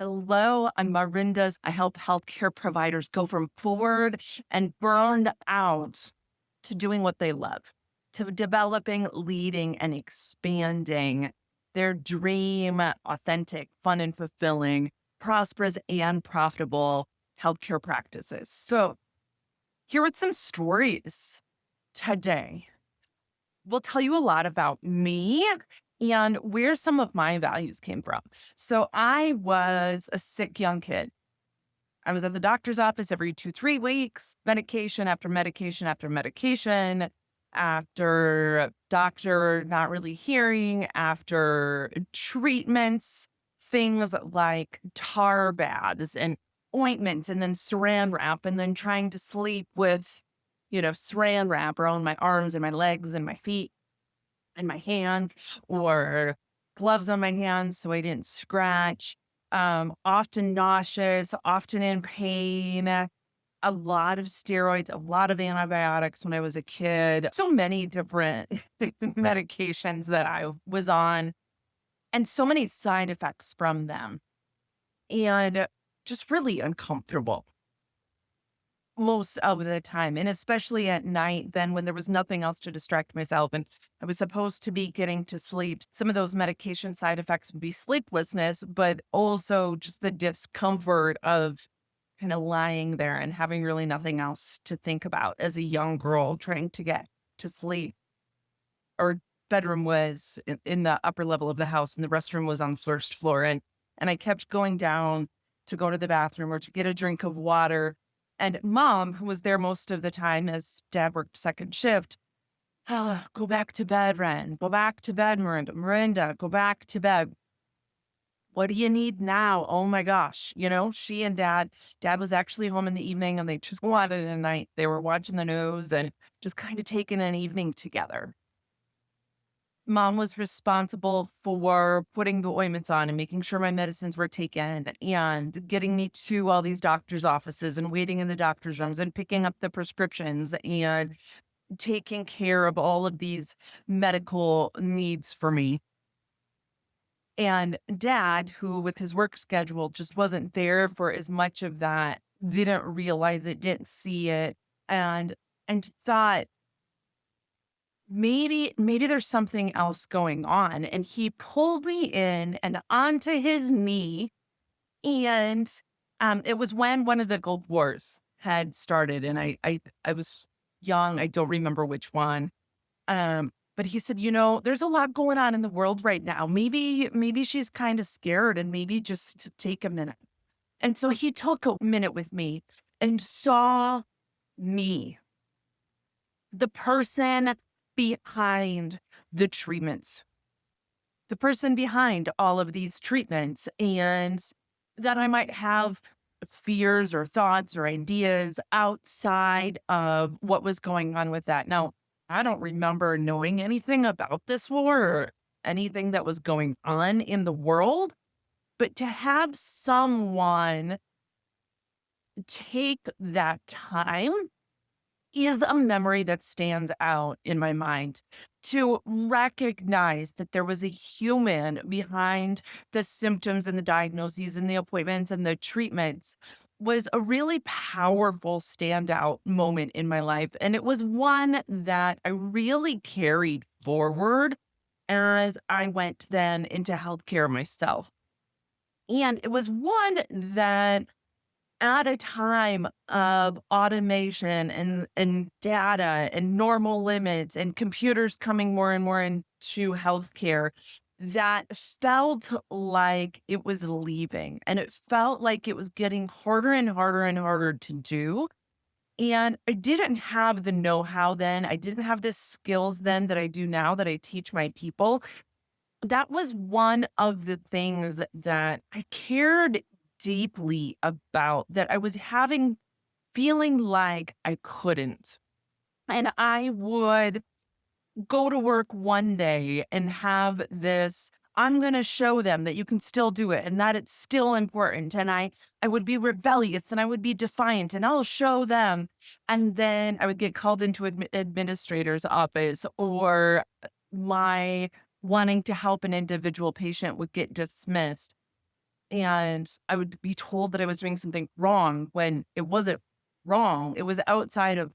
Hello, I'm Marinda. I help healthcare providers go from bored and burned out to doing what they love, to developing, leading, and expanding their dream, authentic, fun, and fulfilling, prosperous, and profitable healthcare practices. So, here are some stories today. We'll tell you a lot about me and where some of my values came from. So, I was a sick young kid. I was at the doctor's office every 2, 3 weeks, medication after medication after medication, after doctor not really hearing, after treatments, things like tar baths and ointments, and then saran wrap, and then trying to sleep with, saran wrap around my arms and my legs and my feet and my hands, or gloves on my hands so I didn't scratch. Often nauseous, often in pain, a lot of steroids, a lot of antibiotics when I was a kid, so many different medications that I was on, and so many side effects from them, and just really uncomfortable most of the time, and especially at night then when there was nothing else to distract myself and I was supposed to be getting to sleep. Some of those medication side effects would be sleeplessness, but also just the discomfort of kind of lying there and having really nothing else to think about as a young girl trying to get to sleep. Our bedroom was in the upper level of the house and the restroom was on the first floor, and I kept going down to go to the bathroom or to get a drink of water, and mom, who was there most of the time as dad worked second shift, "Ah, go back to bed, Ren. Go back to bed, Miranda. Miranda, go back to bed. What do you need now? Oh my gosh." She and dad was actually home in the evening and they just wanted a night. They were watching the news and just kind of taking an evening together. Mom was responsible for putting the ointments on and making sure my medicines were taken and getting me to all these doctor's offices and waiting in the doctor's rooms and picking up the prescriptions and taking care of all of these medical needs for me. And dad, who with his work schedule just wasn't there for as much of that, didn't realize it, didn't see it, and thought maybe there's something else going on. And he pulled me in and onto his knee. And it was when one of the Gulf Wars had started, and I was young. I don't remember which one. But he said, there's a lot going on in the world right now. Maybe she's kind of scared and maybe just to take a minute. And so he took a minute with me and saw me, the person behind the treatments, the person behind all of these treatments, and that I might have fears or thoughts or ideas outside of what was going on with that. Now, I don't remember knowing anything about this war or anything that was going on in the world, but to have someone take that time is a memory that stands out in my mind, to recognize that there was a human behind the symptoms and the diagnoses and the appointments and the treatments was a really powerful standout moment in my life. And it was one that I really carried forward as I went then into healthcare myself. And it was one that at a time of automation and data and normal limits and computers coming more and more into healthcare, that felt like it was leaving, and it felt like it was getting harder and harder and harder to do. And I didn't have the know-how then. I didn't have the skills then that I do now that I teach my people. That was one of the things that I cared deeply about, that I was feeling like I couldn't. And I would go to work one day and have this, I'm going to show them that you can still do it and that it's still important. And I would be rebellious and I would be defiant and I'll show them. And then I would get called into administrator's office, or my wanting to help an individual patient would get dismissed. And I would be told that I was doing something wrong when it wasn't wrong. It was outside of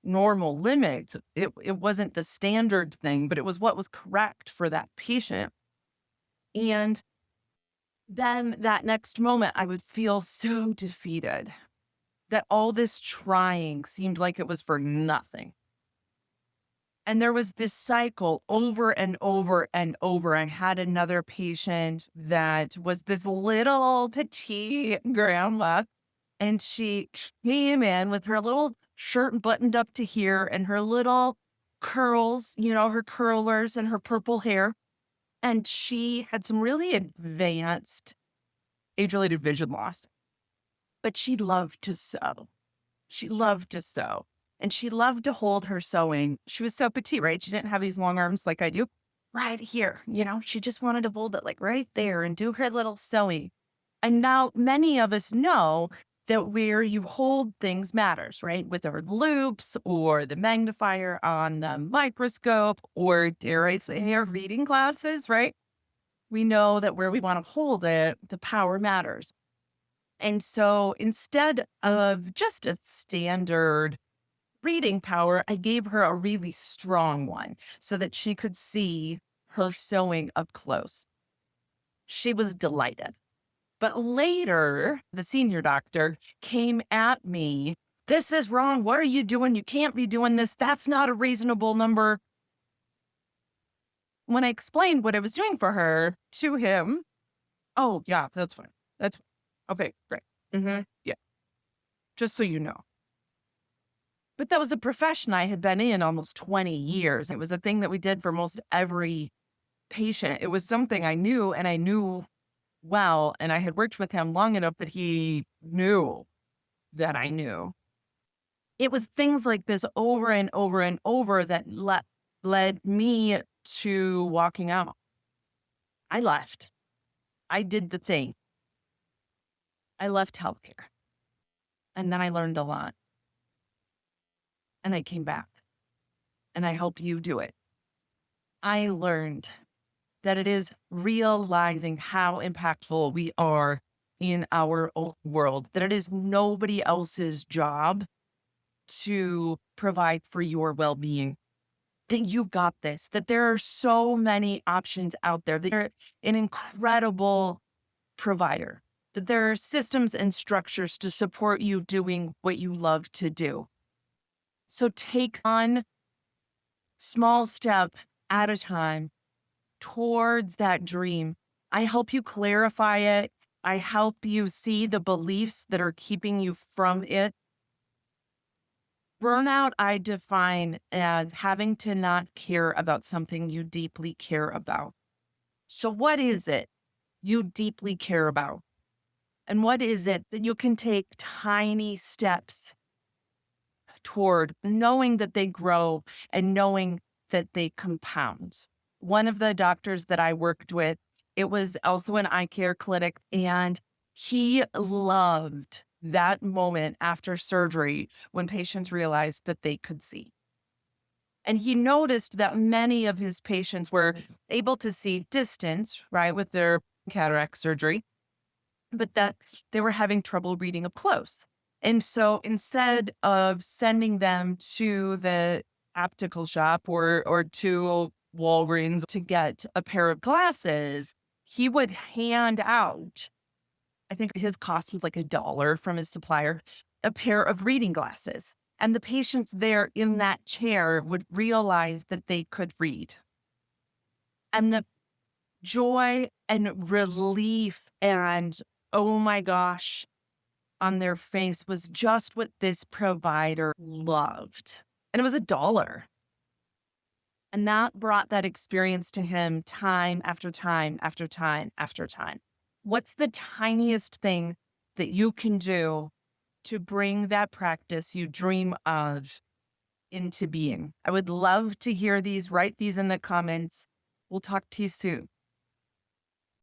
normal limits. It wasn't the standard thing, but it was what was correct for that patient. And then that next moment, I would feel so defeated that all this trying seemed like it was for nothing. And there was this cycle over and over and over. I had another patient that was this little petite grandma, and she came in with her little shirt buttoned up to here and her little curls, her curlers and her purple hair. And she had some really advanced age-related vision loss, but she loved to sew. She loved to sew, and she loved to hold her sewing. She was so petite, right? She didn't have these long arms like I do. Right here, she just wanted to hold it like right there and do her little sewing. And now many of us know that where you hold things matters, right? With our loops or the magnifier on the microscope, or dare I say our reading glasses, right? We know that where we want to hold it, the power matters. And so instead of just a standard reading power, I gave her a really strong one so that she could see her sewing up close. She was delighted. But later, the senior doctor came at me. This is wrong. What are you doing? You can't be doing this. That's not a reasonable number. When I explained what I was doing for her to him, oh, yeah, that's fine. That's okay, great. Yeah, just so you know. But that was a profession I had been in almost 20 years. It was a thing that we did for most every patient. It was something I knew, and I knew well, and I had worked with him long enough that he knew that I knew. It was things like this over and over and over that led me to walking out. I left. I did the thing. I left healthcare. And then I learned a lot. And I came back. And I hope you do it. I learned that it is realizing how impactful we are in our own world, that it is nobody else's job to provide for your well-being, that you got this, that there are so many options out there, that you're an incredible provider, that there are systems and structures to support you doing what you love to do. So take on small step at a time towards that dream. I help you clarify it. I help you see the beliefs that are keeping you from it. Burnout, I define as having to not care about something you deeply care about. So what is it you deeply care about? And what is it that you can take tiny steps toward, knowing that they grow and knowing that they compound? One of the doctors that I worked with, it was also an eye care clinic, and he loved that moment after surgery when patients realized that they could see. And he noticed that many of his patients were able to see distance, right, with their cataract surgery, but that they were having trouble reading up close. And so instead of sending them to the optical shop or to Walgreens to get a pair of glasses, he would hand out, I think his cost was like $1 from his supplier, a pair of reading glasses. And the patients there in that chair would realize that they could read. And the joy and relief and, oh my gosh, on their face was just what this provider loved. And it was $1. And that brought that experience to him time after time after time after time. What's the tiniest thing that you can do to bring that practice you dream of into being? I would love to hear these. Write these in the comments. We'll talk to you soon.